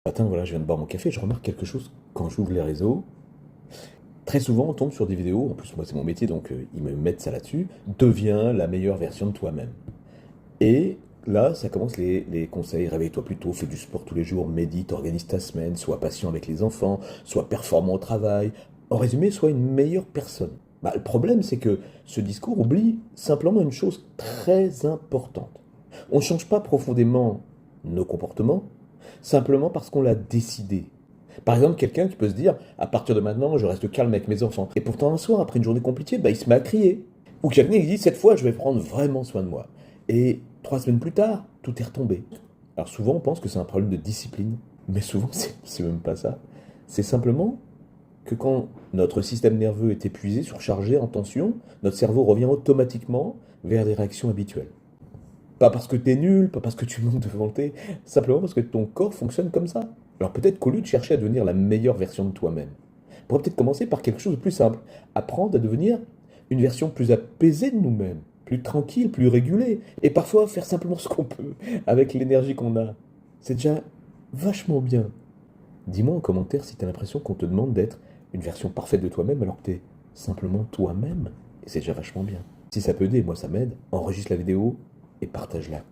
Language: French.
Matin, voilà, je viens de boire mon café, je remarque quelque chose quand j'ouvre les réseaux. Très souvent, on tombe sur des vidéos, en plus moi c'est mon métier, donc ils me mettent ça là-dessus. Deviens la meilleure version de toi-même. Et là, ça commence les conseils. Réveille-toi plus tôt, fais du sport tous les jours, médite, organise ta semaine, sois patient avec les enfants, sois performant au travail. En résumé, sois une meilleure personne. Bah, le problème, c'est que ce discours oublie simplement une chose très importante. On ne change pas profondément nos comportements, simplement parce qu'on l'a décidé. Par exemple, quelqu'un qui peut se dire, à partir de maintenant, je reste calme avec mes enfants. Et pourtant, un soir, après une journée compliquée, bah, il se met à crier. Ou quelqu'un qui dit, cette fois, je vais prendre vraiment soin de moi. Et 3 semaines plus tard, tout est retombé. Alors souvent, on pense que c'est un problème de discipline. Mais souvent, c'est même pas ça. C'est simplement que quand notre système nerveux est épuisé, surchargé, en tension, notre cerveau revient automatiquement vers des réactions habituelles. Pas parce que t'es nul, pas parce que tu manques de volonté, simplement parce que ton corps fonctionne comme ça. Alors peut-être qu'au lieu de chercher à devenir la meilleure version de toi-même, on pourrait peut-être commencer par quelque chose de plus simple. Apprendre à devenir une version plus apaisée de nous-mêmes, plus tranquille, plus régulée, et parfois faire simplement ce qu'on peut avec l'énergie qu'on a. C'est déjà vachement bien. Dis-moi en commentaire si t'as l'impression qu'on te demande d'être une version parfaite de toi-même alors que t'es simplement toi-même. Et c'est déjà vachement bien. Si ça peut aider, moi ça m'aide, enregistre la vidéo et partage-la.